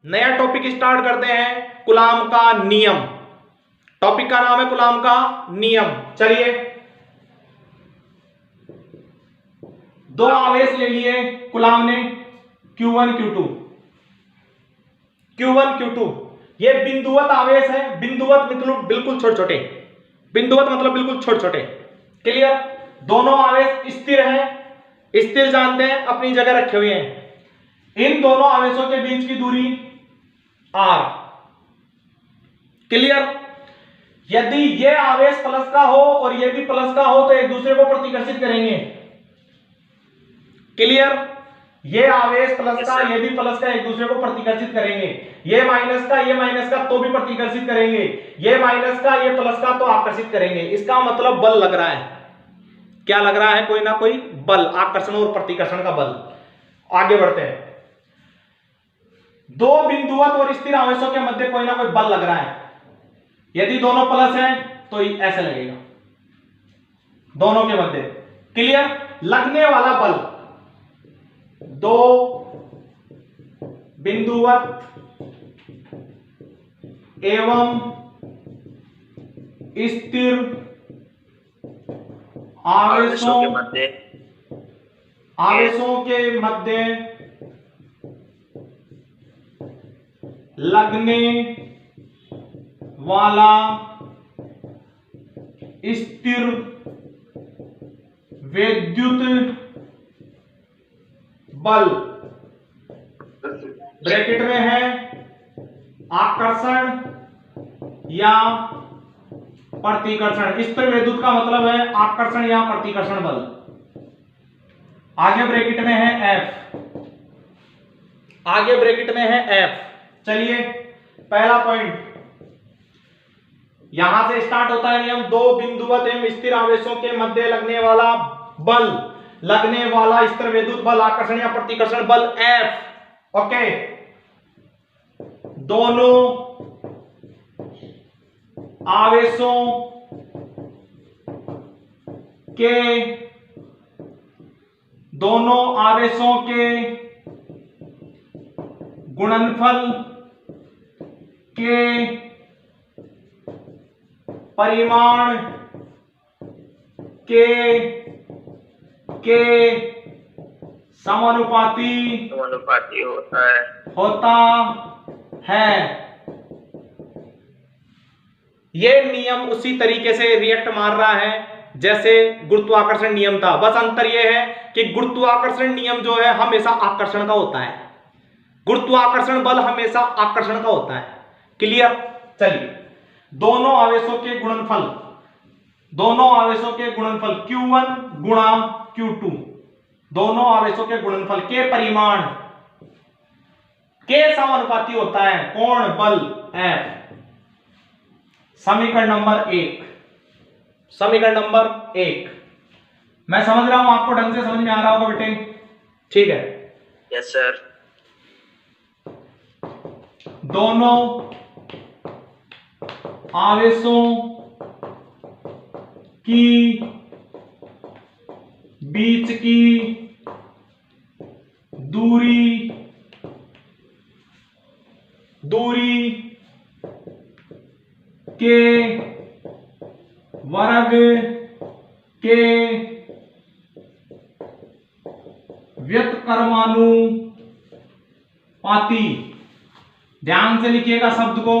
नया topic start करते हैं, कूलाम का नियम। टॉपिक का नाम है कूलाम का नियम। चलिए, दो आवेश ले लिए कूलाम ने, Q1 Q2। Q1 Q2 ये बिंदुवत आवेश है। बिंदुवत मतलब बिल्कुल छोटे छोटे, बिंदुवत मतलब बिल्कुल छोटे छोटे। क्लियर? दोनों आवेश स्थिर हैं, स्थिर जानते हैं, अपनी जगह रखे हुए हैं। इन दोनों आवेशों के बीच की दूरी r। क्लियर? यदि ये आवेश प्लस का हो और ये भी प्लस का हो तो एक दूसरे को प्रतिकर्षित करेंगे। क्लियर? ये आवेश प्लस का, ये भी प्लस का, एक दूसरे को प्रतिकर्षित करेंगे। ये माइनस का, ये माइनस का तो भी प्रतिकर्षित करेंगे। ये माइनस का, ये प्लस का तो आकर्षित करेंगे। इसका मतलब बल लग रहा है। क्या लग रहा है? कोई ना कोई बल, आकर्षण और प्रतिकर्षण का बल। आगे बढ़ते हैं। दो बिंदुवत और स्थिर आवेशों के मध्य कोई ना कोई बल लग रहा है। यदि दोनों प्लस हैं तो ऐसे लगेगा, दोनों के मध्य। क्लियर? लगने वाला बल दो बिंदुवत एवं स्थिर आवेशों के मध्य लगने वाला स्थिर विद्युत बल ब्रैकेट में है आकर्षण या प्रतिकर्षण। स्थिर विद्युत का मतलब है आकर्षण या प्रतिकर्षण बल। आगे ब्रैकेट में है F, आगे ब्रैकेट में है F। चलिए, पहला पॉइंट यहां से स्टार्ट होता है नियम। दो बिंदुवत एवं स्थिर आवेशों के मध्य लगने वाला बल, लगने वाला स्थिर विद्युत बल, आकर्षण या प्रतिकर्षण बल F। ओके, दोनों आवेशों के गुणनफल के परिमाण के समानुपाती होता है। यह नियम उसी तरीके से रिएक्ट मार रहा है जैसे गुरुत्वाकर्षण नियम था। बस अंतर यह है कि गुरुत्वाकर्षण नियम जो है हमेशा आकर्षण का होता है, गुरुत्वाकर्षण बल हमेशा आकर्षण का होता है। क्लियर? चलिए, दोनों आवेशों के गुणनफल, दोनों आवेशों के गुणनफल Q1 गुणा Q2, दोनों आवेशों के गुणनफल के परिमाण के समानुपाती होता है कोण बल F। समीकरण नंबर 1, समीकरण नंबर 1। मैं समझ रहा हूं, आपको ढंग से समझ में आ रहा होगा बेटे? ठीक है? Yes sir. दोनों आवेशों की बीच की दूरी के वर्ग के व्युत्क्रमानुपाती। ध्यान से लिखिएगा शब्द को,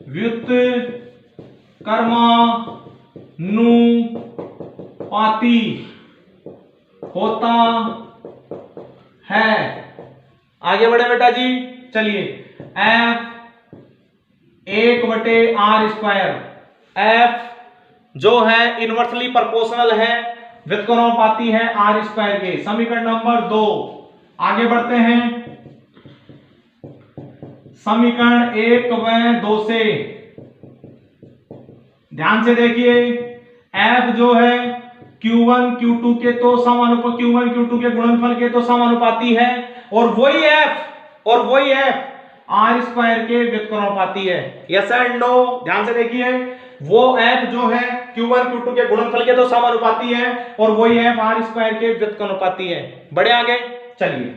व्युत्क्रमानुपाती होता है। आगे बढ़े बेटा जी। चलिए, F 1/r²। F जो है इनवर्सली प्रोपोर्शनल है, व्युत्क्रमानुपाती है r² के। समीकरण नंबर 2। आगे बढ़ते हैं समीकरण 1 व 2 से। ध्यान से देखिए, F जो है Q1 Q2 के तो समानुपाती, Q1 Q2 के गुणनफल के तो समानुपाती है, और वही F r² के व्युत्क्रमानुपाती है। Yes and no? ध्यान से देखिए, वो F जो है Q1 Q2 के गुणनफल के तो समानुपाती है, और वही F r² के व्युत्क्रमानुपाती है। बढ़े आगे। चलिए,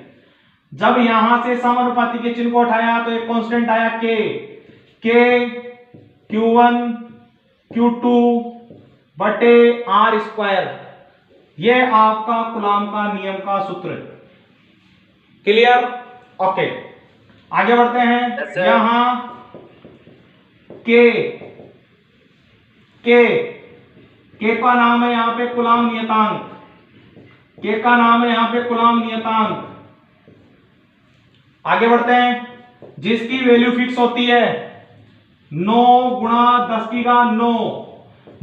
जब यहां से समानुपाती के चिन्ह को उठाया तो एक कांस्टेंट आया के Q1 Q2 बटे R स्क्वायर। यह आपका कूलॉम का नियम का सूत्र। क्लियर? ओके, आगे बढ़ते हैं। यहां के का नाम है यहां पे कूलॉम नियतांक। के का नाम है यहां पे कूलॉम नियतांक। आगे बढ़ते हैं। जिसकी वैल्यू फिक्स होती है 9 गुणा 10⁹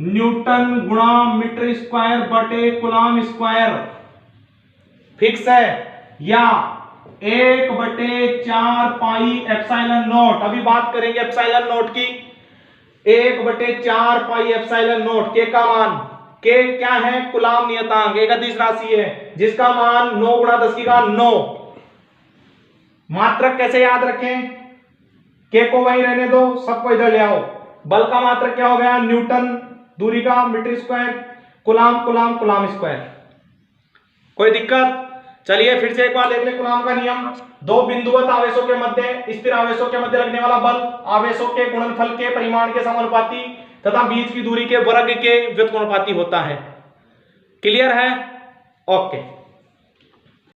न्यूटन गुणा मीटर स्क्वायर बटे कूलॉम स्क्वायर फिक्स है, या 1/4 पाई एप्सिलॉन नॉट। अभी बात करेंगे एप्सिलॉन नॉट की। 1/4 पाई एप्सिलॉन नॉट। के का मान, के क्या है? कूलॉम नियतांक, एक अदिश राशि है जिसका मान 9 गुणा 10⁹ मात्रक कैसे याद रखें? के को वहीं रहने दो, सबको इधर ले आओ। बल का मात्रक क्या हो गया? न्यूटन, दूरी का metre square, coulomb coulomb coulomb square. कोई दिक्कत? चलिए फिर से एक बार देख ले कूलॉम का नियम। दो बिंदुवत आवेशों के मध्य, स्थिर आवेशों के मध्य लगने वाला बल आवेशों के गुणनफल के परिमाण के समानुपाती तथा बीच की दूरी के वर्ग के व्युत्क्रमानुपाती होता है। क्लियर है? ओके।